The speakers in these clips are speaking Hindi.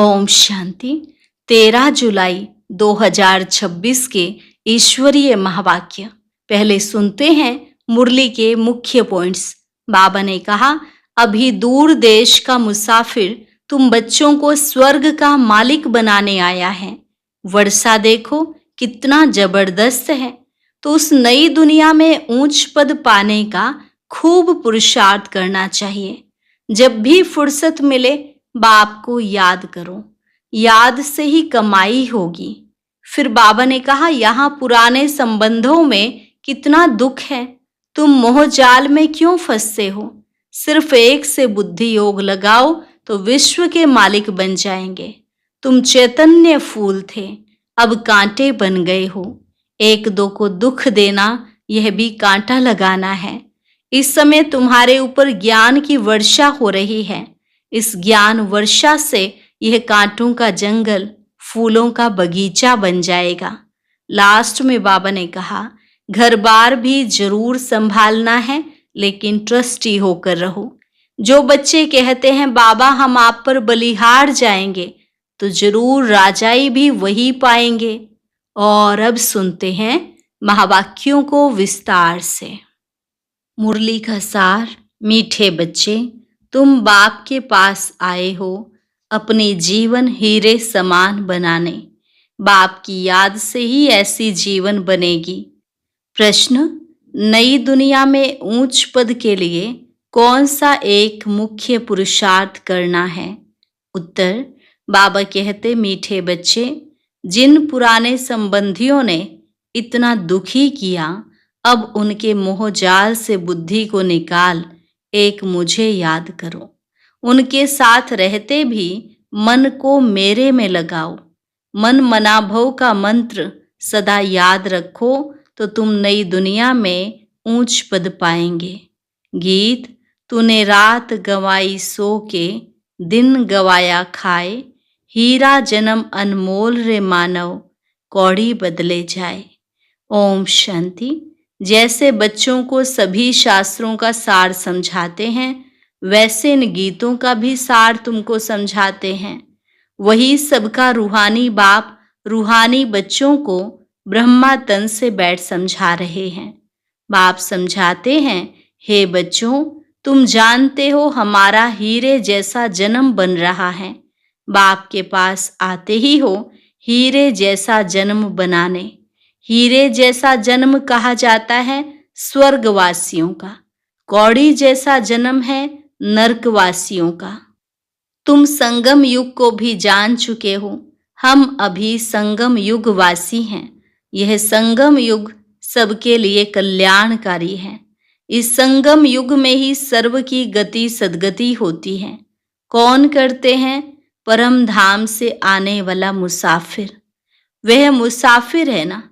ओम शांति। 13 जुलाई 2026 के ईश्वरीय महावाक्य। पहले सुनते हैं मुरली के मुख्य पॉइंट्स। बाबा ने कहा, अभी दूर देश का मुसाफिर तुम बच्चों को स्वर्ग का मालिक बनाने आया है। वर्षा देखो कितना जबरदस्त है। तो उस नई दुनिया में ऊंच पद पाने का खूब पुरुषार्थ करना चाहिए। जब भी फुर्सत मिले बाप को याद करो, याद से ही कमाई होगी। फिर बाबा ने कहा, यहाँ पुराने संबंधों में कितना दुख है। तुम मोहजाल में क्यों फंसते हो? सिर्फ एक से बुद्धि योग लगाओ तो विश्व के मालिक बन जाएंगे। तुम चैतन्य फूल थे, अब कांटे बन गए हो। एक दो को दुख देना यह भी कांटा लगाना है। इस समय तुम्हारे ऊपर ज्ञान की वर्षा हो रही है। इस ज्ञान वर्षा से यह कांटों का जंगल फूलों का बगीचा बन जाएगा। लास्ट में बाबा ने कहा, घर बार भी जरूर संभालना है, लेकिन ट्रस्टी होकर रहो। जो बच्चे कहते हैं बाबा हम आप पर बलिहार जाएंगे, तो जरूर राजाई भी वही पाएंगे। और अब सुनते हैं महावाक्यों को विस्तार से। मुरली का सार। मीठे बच्चे, तुम बाप के पास आए हो अपने जीवन हीरे समान बनाने। बाप की याद से ही ऐसी जीवन बनेगी। प्रश्न, नई दुनिया में ऊंच पद के लिए कौन सा एक मुख्य पुरुषार्थ करना है? उत्तर, बाबा कहते, मीठे बच्चे, जिन पुराने संबंधियों ने इतना दुखी किया, अब उनके मोहजाल से बुद्धि को निकाल एक मुझे याद करो। उनके साथ रहते भी मन को मेरे में लगाओ। मन मनाभव का मंत्र सदा याद रखो तो तुम नई दुनिया में ऊंच पद पाएंगे। गीत, तूने रात गवाई सो के, दिन गवाया खाए, हीरा जन्म अनमोल रे मानव, कौड़ी बदले जाए। ओम शांति। जैसे बच्चों को सभी शास्त्रों का सार समझाते हैं, वैसे इन गीतों का भी सार तुमको समझाते हैं। वही सबका रूहानी बाप रूहानी बच्चों को ब्रह्मा तन से बैठ समझा रहे हैं। बाप समझाते हैं, हे बच्चों, तुम जानते हो हमारा हीरे जैसा जन्म बन रहा है। बाप के पास आते ही हो हीरे जैसा जन्म बनाने। हीरे जैसा जन्म कहा जाता है स्वर्गवासियों का, कौड़ी जैसा जन्म है नरकवासियों का। तुम संगम युग को भी जान चुके हो, हम अभी संगम युग वासी हैं। यह संगम युग सबके लिए कल्याणकारी है। इस संगम युग में ही सर्व की गति सद्गति होती है। कौन करते हैं? परम धाम से आने वाला मुसाफिर। वह मुसाफिर है ना,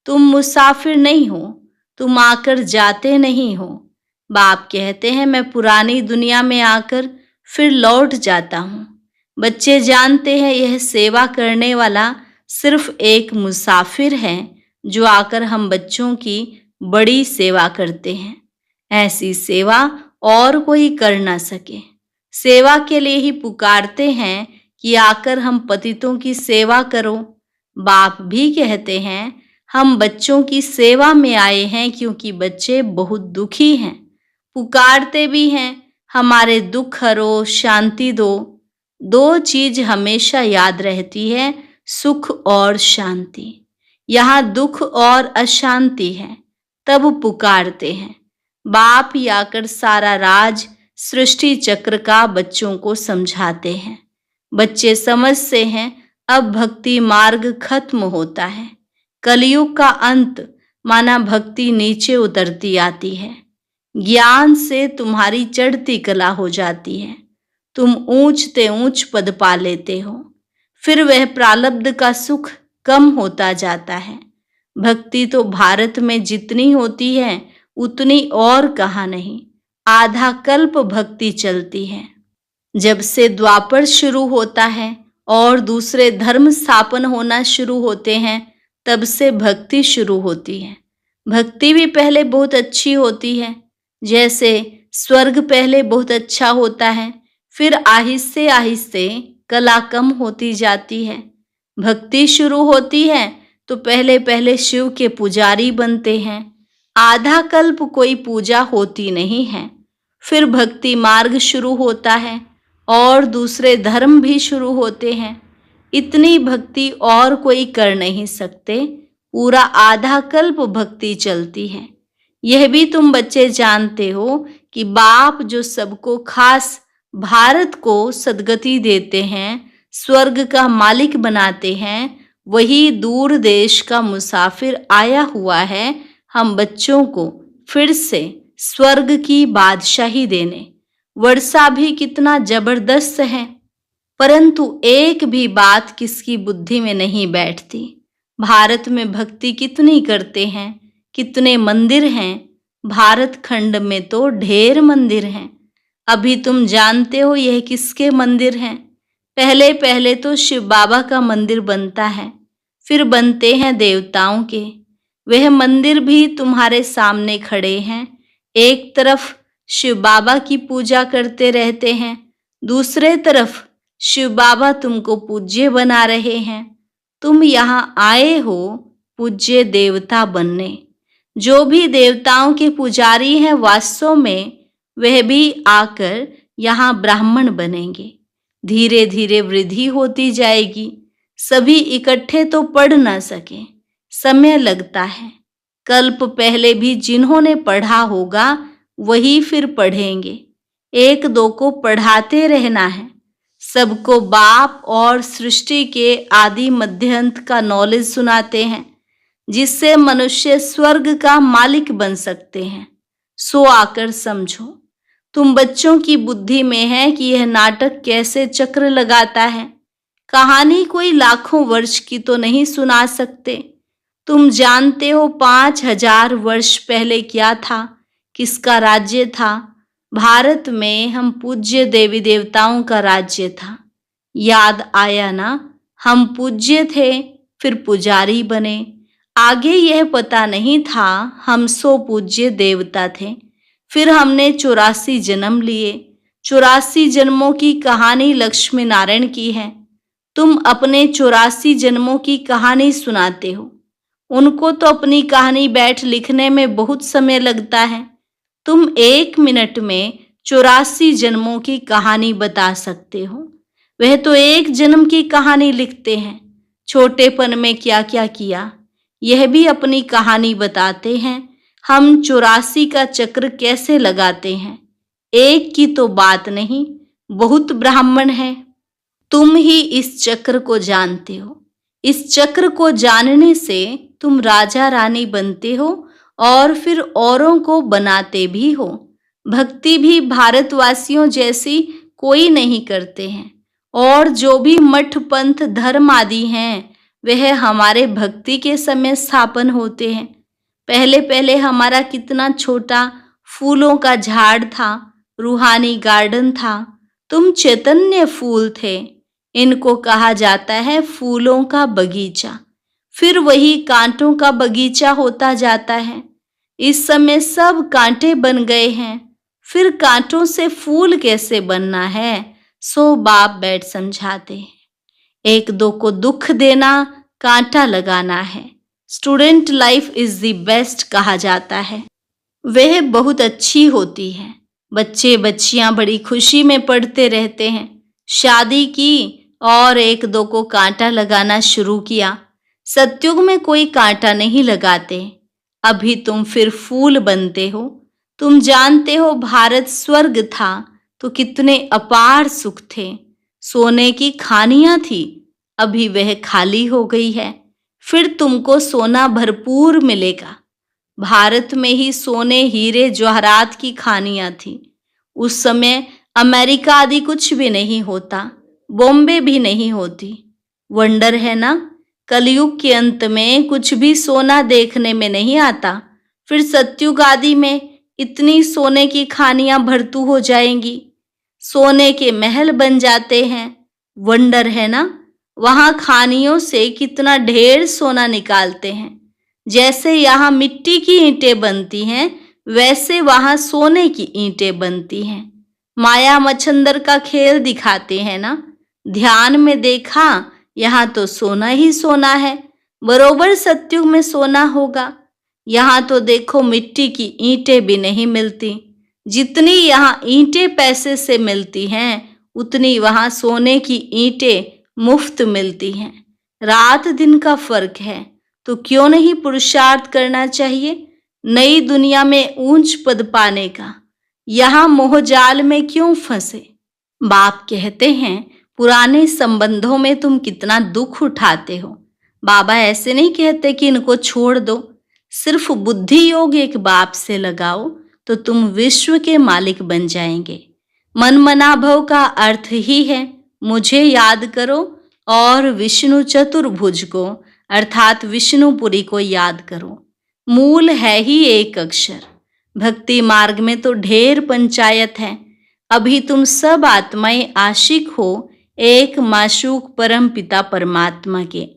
तुम मुसाफिर नहीं हो, तुम आकर जाते नहीं हो। बाप कहते हैं, मैं पुरानी दुनिया में आकर फिर लौट जाता हूँ। बच्चे जानते हैं यह सेवा करने वाला सिर्फ एक मुसाफिर है, जो आकर हम बच्चों की बड़ी सेवा करते हैं। ऐसी सेवा और कोई कर ना सके। सेवा के लिए ही पुकारते हैं कि आकर हम पतितों की सेवा करो। बाप भी कहते हैं, हम बच्चों की सेवा में आए हैं, क्योंकि बच्चे बहुत दुखी हैं। पुकारते भी हैं, हमारे दुख हरो, शांति दो। दो चीज हमेशा याद रहती है, सुख और शांति। यहाँ दुख और अशांति है, तब पुकारते हैं। बाप ही आकर सारा राज सृष्टि चक्र का बच्चों को समझाते हैं। बच्चे समझते हैं अब भक्ति मार्ग खत्म होता है। कलयुग का अंत माना भक्ति नीचे उतरती आती है। ज्ञान से तुम्हारी चढ़ती कला हो जाती है। तुम ऊंचते ऊंच पद पा लेते हो। फिर वह प्रारब्ध का सुख कम होता जाता है। भक्ति तो भारत में जितनी होती है उतनी और कहाँ नहीं। आधा कल्प भक्ति चलती है। जब से द्वापर शुरू होता है और दूसरे धर्म स्थापन होना शुरू होते हैं, तब से भक्ति शुरू होती है। भक्ति भी पहले बहुत अच्छी होती है। जैसे स्वर्ग पहले बहुत अच्छा होता है, फिर आहिस्ते आहिस्ते कला कम होती जाती है। भक्ति शुरू होती है तो पहले पहले शिव के पुजारी बनते हैं। आधा कल्प कोई पूजा होती नहीं है। फिर भक्ति मार्ग शुरू होता है और दूसरे धर्म भी शुरू होते हैं। इतनी भक्ति और कोई कर नहीं सकते। पूरा आधा कल्प भक्ति चलती है। यह भी तुम बच्चे जानते हो कि बाप जो सबको, खास भारत को सद्गति देते हैं, स्वर्ग का मालिक बनाते हैं, वही दूर देश का मुसाफिर आया हुआ है हम बच्चों को फिर से स्वर्ग की बादशाही देने। वर्षा भी कितना जबरदस्त है, परंतु एक भी बात किसकी बुद्धि में नहीं बैठती। भारत में भक्ति कितनी करते हैं, कितने मंदिर हैं। भारत खंड में तो ढेर मंदिर हैं। अभी तुम जानते हो यह किसके मंदिर हैं? पहले पहले तो शिव बाबा का मंदिर बनता है, फिर बनते हैं देवताओं के। वह मंदिर भी तुम्हारे सामने खड़े हैं। एक तरफ शिव बाबा की पूजा करते रहते हैं, दूसरे तरफ शिव बाबा तुमको पूज्य बना रहे हैं। तुम यहाँ आए हो पूज्य देवता बनने। जो भी देवताओं के पुजारी हैं, वास्तव में वह भी आकर यहाँ ब्राह्मण बनेंगे। धीरे धीरे वृद्धि होती जाएगी। सभी इकट्ठे तो पढ़ ना सके, समय लगता है। कल्प पहले भी जिन्होंने पढ़ा होगा वही फिर पढ़ेंगे। एक दो को पढ़ाते रहना है। सबको बाप और सृष्टि के आदि मध्य अंत का नॉलेज सुनाते हैं, जिससे मनुष्य स्वर्ग का मालिक बन सकते हैं। सो आकर समझो। तुम बच्चों की बुद्धि में है कि यह नाटक कैसे चक्र लगाता है। कहानी कोई लाखों वर्ष की तो नहीं सुना सकते। तुम जानते हो 5000 वर्ष पहले क्या था, किसका राज्य था? भारत में हम पूज्य देवी देवताओं का राज्य था। याद आया ना? हम पूज्य थे, फिर पुजारी बने। आगे यह पता नहीं था हम 100 पूज्य देवता थे। फिर हमने 84 जन्म लिए। 84 जन्मों की कहानी लक्ष्मी नारायण की है। तुम अपने 84 जन्मों की कहानी सुनाते हो। उनको तो अपनी कहानी बैठ लिखने में बहुत समय लगता है। तुम 1 मिनट में 84 जन्मों की कहानी बता सकते हो। वह तो एक जन्म की कहानी लिखते हैं। छोटेपन में क्या क्या किया, यह भी अपनी कहानी बताते हैं। हम 84 का चक्र कैसे लगाते हैं। एक की तो बात नहीं, बहुत ब्राह्मण है। तुम ही इस चक्र को जानते हो। इस चक्र को जानने से तुम राजा रानी बनते हो और फिर औरों को बनाते भी हो। भक्ति भी भारतवासियों जैसी कोई नहीं करते हैं। और जो भी मठ पंथ धर्म आदि हैं, वह हमारे भक्ति के समय स्थापन होते हैं। पहले पहले हमारा कितना छोटा फूलों का झाड़ था, रूहानी गार्डन था। तुम चैतन्य फूल थे। इनको कहा जाता है फूलों का बगीचा। फिर वही कांटों का बगीचा होता जाता है। इस समय सब कांटे बन गए हैं। फिर कांटों से फूल कैसे बनना है, सो बाप बैठ समझाते हैं। एक दो को दुख देना कांटा लगाना है। Student life is the best कहा जाता है। वह बहुत अच्छी होती है। बच्चे बच्चियां बड़ी खुशी में पढ़ते रहते हैं। शादी की और एक दो को कांटा लगाना शुरू किया। सतयुग में कोई कांटा नहीं लगाते। अभी तुम फिर फूल बनते हो। तुम जानते हो भारत स्वर्ग था तो कितने अपार सुख थे। सोने की खानियां थी, अभी वह खाली हो गई है। फिर तुमको सोना भरपूर मिलेगा। भारत में ही सोने हीरे जवाहरात की खानियां थी। उस समय अमेरिका आदि कुछ भी नहीं होता, बॉम्बे भी नहीं होती। वंडर है ना, कलयुग के अंत में कुछ भी सोना देखने में नहीं आता। फिर सतयुग आदि में इतनी सोने की खानियां भरतू हो जाएंगी, सोने के महल बन जाते हैं। वंडर है ना, वहां खानियों से कितना ढेर सोना निकालते हैं। जैसे यहाँ मिट्टी की ईंटें बनती हैं, वैसे वहां सोने की ईंटें बनती हैं। माया मच्छंदर का खेल दिखाते हैं ना। ध्यान में देखा, यहाँ तो सोना ही सोना है, बरोबर सत्युग में सोना होगा। यहाँ तो देखो मिट्टी की ईंटें भी नहीं मिलती। जितनी यहाँ ईंटें पैसे से मिलती हैं, उतनी वहाँ सोने की ईंटें मुफ्त मिलती हैं। रात दिन का फर्क है, तो क्यों नहीं पुरुषार्थ करना चाहिए नई दुनिया में ऊंच पद पाने का। यहाँ मोहजाल में क्यों फंसे। बाप कहते हैं, पुराने संबंधों में तुम कितना दुख उठाते हो। बाबा ऐसे नहीं कहते कि इनको छोड़ दो, सिर्फ बुद्धि योग एक बाप से लगाओ तो तुम विश्व के मालिक बन जाएंगे। मन मना भव का अर्थ ही है मुझे याद करो और विष्णु चतुर्भुज को अर्थात विष्णुपुरी को याद करो। मूल है ही एक अक्षर। भक्ति मार्ग में तो ढेर पंचायत है। अभी तुम सब आत्माएं आशिक हो एक माशूक परम पिता परमात्मा के।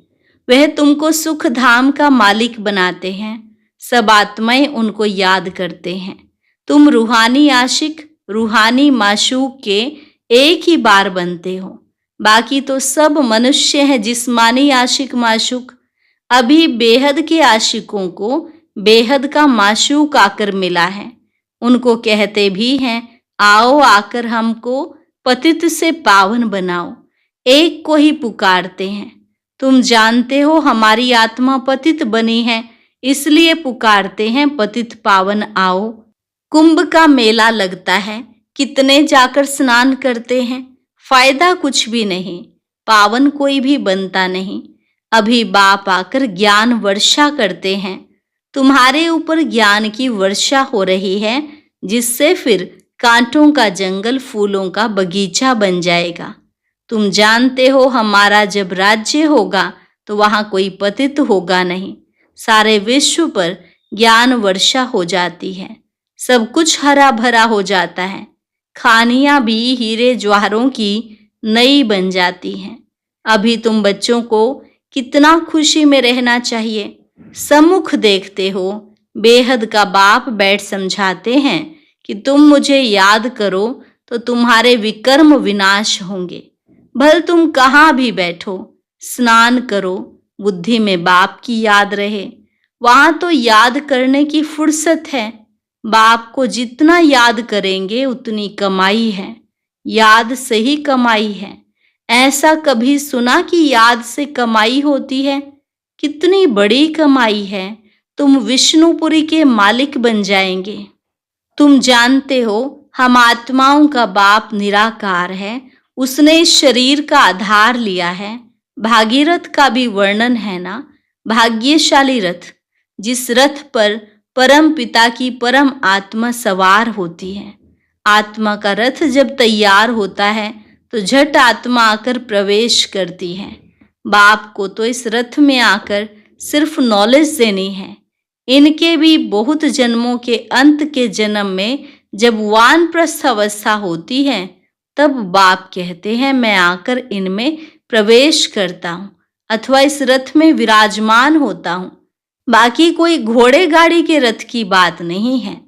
वह तुमको सुख धाम का मालिक बनाते हैं। सब आत्माएं उनको याद करते हैं। तुम रूहानी आशिक रूहानी माशूक के एक ही बार बनते हो। बाकी तो सब मनुष्य हैं जिस्मानी आशिक माशूक। अभी बेहद के आशिकों को बेहद का माशूक आकर मिला है। उनको कहते भी हैं, आओ आकर हमको पतित से पावन बनाओ। एक को ही पुकारते हैं। तुम जानते हो हमारी आत्मा पतित बनी है, इसलिए पुकारते हैं पतित पावन आओ। कुंभ का मेला लगता है, कितने जाकर स्नान करते हैं, फायदा कुछ भी नहीं, पावन कोई भी बनता नहीं। अभी बाप आकर ज्ञान वर्षा करते हैं। तुम्हारे ऊपर ज्ञान की वर्षा हो रही है, जिससे फिर कांटों का जंगल फूलों का बगीचा बन जाएगा। तुम जानते हो हमारा जब राज्य होगा तो वहां कोई पतित होगा नहीं। सारे विश्व पर ज्ञान वर्षा हो जाती है। सब कुछ हरा भरा हो जाता है। खानियां भी हीरे ज्वाहरों की नई बन जाती हैं। अभी तुम बच्चों को कितना खुशी में रहना चाहिए। सम्मुख देखते हो बेहद का बाप बैठ समझाते हैं कि तुम मुझे याद करो तो तुम्हारे विकर्म विनाश होंगे। भल तुम कहाँ भी बैठो, स्नान करो, बुद्धि में बाप की याद रहे। वहां तो याद करने की फुर्सत है। बाप को जितना याद करेंगे उतनी कमाई है। याद से ही कमाई है। ऐसा कभी सुना कि याद से कमाई होती है? कितनी बड़ी कमाई है। तुम विष्णुपुरी के मालिक बन जाएंगे। तुम जानते हो हम आत्माओं का बाप निराकार है। उसने इस शरीर का आधार लिया है। भागीरथ का भी वर्णन है ना, भाग्यशाली रथ, जिस रथ पर परम पिता की परम आत्मा सवार होती है। आत्मा का रथ जब तैयार होता है तो झट आत्मा आकर प्रवेश करती है। बाप को तो इस रथ में आकर सिर्फ नॉलेज देनी है। इनके भी बहुत जन्मों के अंत के जन्म में जब वानप्रस्थ अवस्था होती है, तब बाप कहते हैं मैं आकर इनमें प्रवेश करता हूँ अथवा इस रथ में विराजमान होता हूँ। बाकी कोई घोड़े गाड़ी के रथ की बात नहीं है।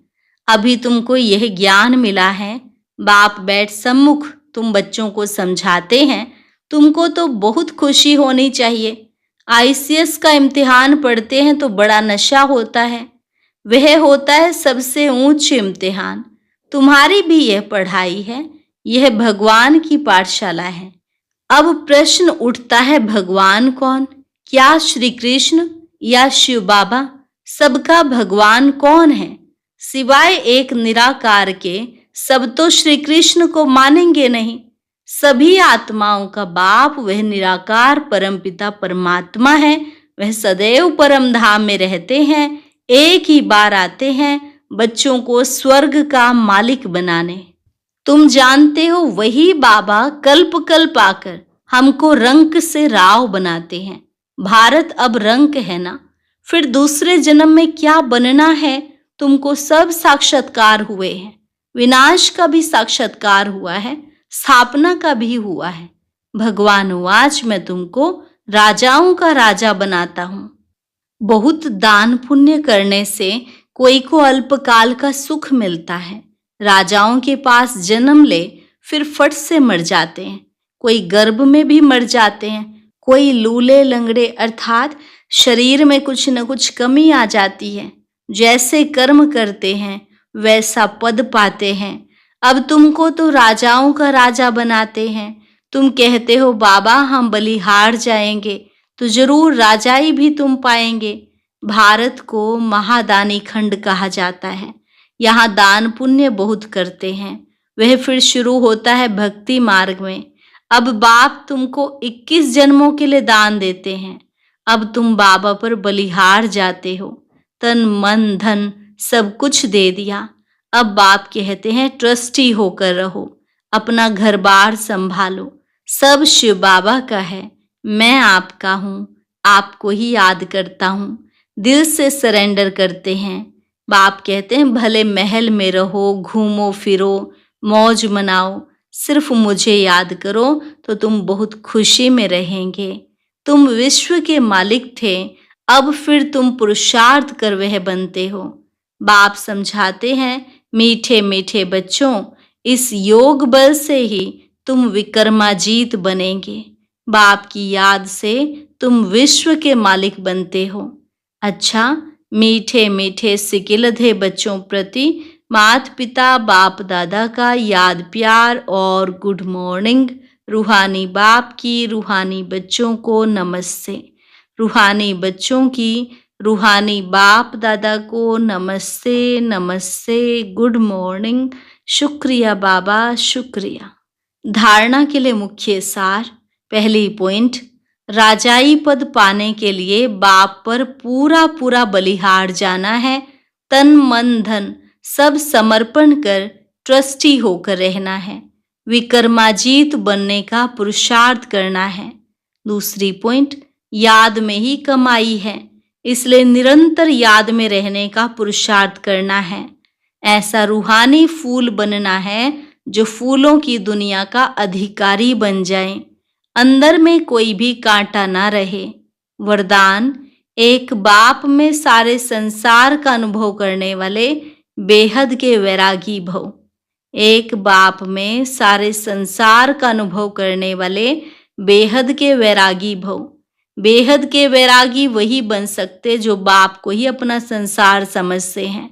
अभी तुमको यह ज्ञान मिला है। बाप बैठ सम्मुख तुम बच्चों को समझाते हैं। तुमको तो बहुत खुशी होनी चाहिए। आईसीएस का इम्तिहान पढ़ते हैं तो बड़ा नशा होता है। वह होता है सबसे ऊंच इम्तिहान। तुम्हारी भी यह पढ़ाई है। यह भगवान की पाठशाला है। अब प्रश्न उठता है, भगवान कौन? क्या श्री कृष्ण या शिव बाबा? सबका भगवान कौन है? सिवाय एक निराकार के सब तो श्री कृष्ण को मानेंगे नहीं। सभी आत्माओं का बाप वह निराकार परमपिता परमात्मा है। वह सदैव परम धाम में रहते हैं। एक ही बार आते हैं बच्चों को स्वर्ग का मालिक बनाने। तुम जानते हो वही बाबा कल्प कल्प आकर हमको रंक से राव बनाते हैं। भारत अब रंक है ना, फिर दूसरे जन्म में क्या बनना है? तुमको सब साक्षात्कार हुए हैं। विनाश का भी साक्षात्कार हुआ है, स्थापना का भी हुआ है। भगवान आज मैं तुमको राजाओं का राजा बनाता हूँ। बहुत दान पुण्य करने से कोई को अल्पकाल का सुख मिलता है। राजाओं के पास जन्म ले फिर फट से मर जाते हैं। कोई गर्भ में भी मर जाते हैं, कोई लूले लंगड़े अर्थात शरीर में कुछ न कुछ कमी आ जाती है। जैसे कर्म करते हैं वैसा पद पाते हैं। अब तुमको तो राजाओं का राजा बनाते हैं। तुम कहते हो बाबा हम बलिहार जाएंगे तो जरूर राजाई भी तुम पाएंगे। भारत को महादानी खंड कहा जाता है। यहाँ दान पुण्य बहुत करते हैं। वह फिर शुरू होता है भक्ति मार्ग में। अब बाप तुमको 21 जन्मों के लिए दान देते हैं। अब तुम बाबा पर बलिहार जाते हो, तन मन धन सब कुछ दे दिया। अब बाप कहते हैं ट्रस्टी होकर रहो, अपना घर बार संभालो, सब शिव बाबा का है, मैं आपका हूँ, आपको ही याद करता हूँ। दिल से सरेंडर करते हैं। बाप कहते हैं भले महल में रहो, घूमो फिरो, मौज मनाओ, सिर्फ मुझे याद करो तो तुम बहुत खुशी में रहेंगे। तुम विश्व के मालिक थे, अब फिर तुम पुरुषार्थ कर वह बनते हो। बाप समझाते हैं मीठे मीठे बच्चों, इस योग बल से ही तुम विक्रमाजीत बनेंगे। बाप की याद से तुम विश्व के मालिक बनते हो। अच्छा, मीठे मीठे सिकिलधे बच्चों प्रति माता पिता बाप दादा का याद प्यार और गुड मॉर्निंग। रूहानी बाप की रूहानी बच्चों को नमस्ते। रूहानी बच्चों की रूहानी बाप दादा को नमस्ते नमस्ते, गुड मॉर्निंग। शुक्रिया बाबा, शुक्रिया। धारणा के लिए मुख्य सार। पहली पॉइंट, राजाई पद पाने के लिए बाप पर पूरा पूरा बलिहार जाना है। तन मन धन सब समर्पण कर ट्रस्टी होकर रहना है। विक्रमाजीत बनने का पुरुषार्थ करना है। दूसरी पॉइंट, याद में ही कमाई है, इसलिए निरंतर याद में रहने का पुरुषार्थ करना है। ऐसा रूहानी फूल बनना है जो फूलों की दुनिया का अधिकारी बन जाए, अंदर में कोई भी कांटा ना रहे। वरदान, एक बाप में सारे संसार का अनुभव करने वाले बेहद के वैरागी भव। एक बाप में सारे संसार का अनुभव करने वाले बेहद के वैरागी भव। बेहद के वैरागी वही बन सकते जो बाप को ही अपना संसार समझते हैं।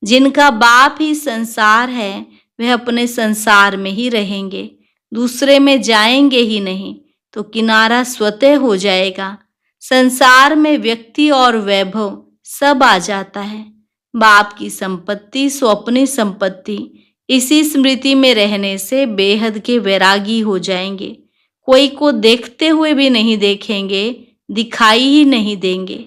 जिनका बाप ही संसार है वह अपने संसार में ही रहेंगे, दूसरे में जाएंगे ही नहीं, तो किनारा स्वतः हो जाएगा। संसार में व्यक्ति और वैभव सब आ जाता है। बाप की संपत्ति सो अपनी संपत्ति, इसी स्मृति में रहने से बेहद के वैरागी हो जाएंगे। कोई को देखते हुए भी नहीं देखेंगे, दिखाई ही नहीं देंगे।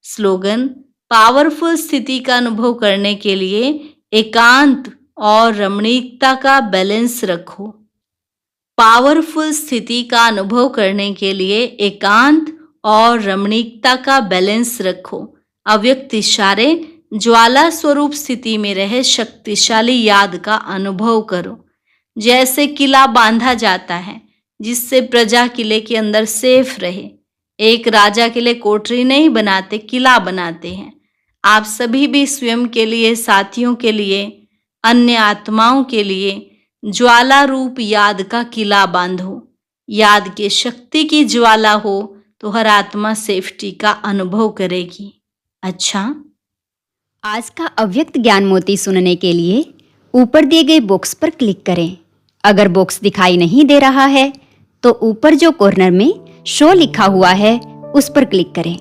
स्लोगन, पावरफुल स्थिति का अनुभव करने के लिए एकांत और रमणीकता का बैलेंस रखो। पावरफुल स्थिति का अनुभव करने के लिए एकांत और रमणीकता का बैलेंस रखो। अव्यक्त इशारे ज्वाला स्वरूप स्थिति में रहे शक्तिशाली याद का अनुभव करो। जैसे किला बांधा जाता है जिससे प्रजा किले के अंदर सेफ रहे। एक राजा के लिए कोठरी नहीं बनाते, किला बनाते हैं। आप सभी भी स्वयं के लिए, साथियों के लिए, अन्य आत्माओं के लिए ज्वाला रूप याद का किला बांधो। याद की शक्ति की ज्वाला हो तो हर आत्मा सेफ्टी का अनुभव करेगी। अच्छा, आज का अव्यक्त ज्ञान मोती सुनने के लिए ऊपर दिए गए बॉक्स पर क्लिक करें। अगर बॉक्स दिखाई नहीं दे रहा है तो ऊपर जो कॉर्नर में शो लिखा हुआ है उस पर क्लिक करें।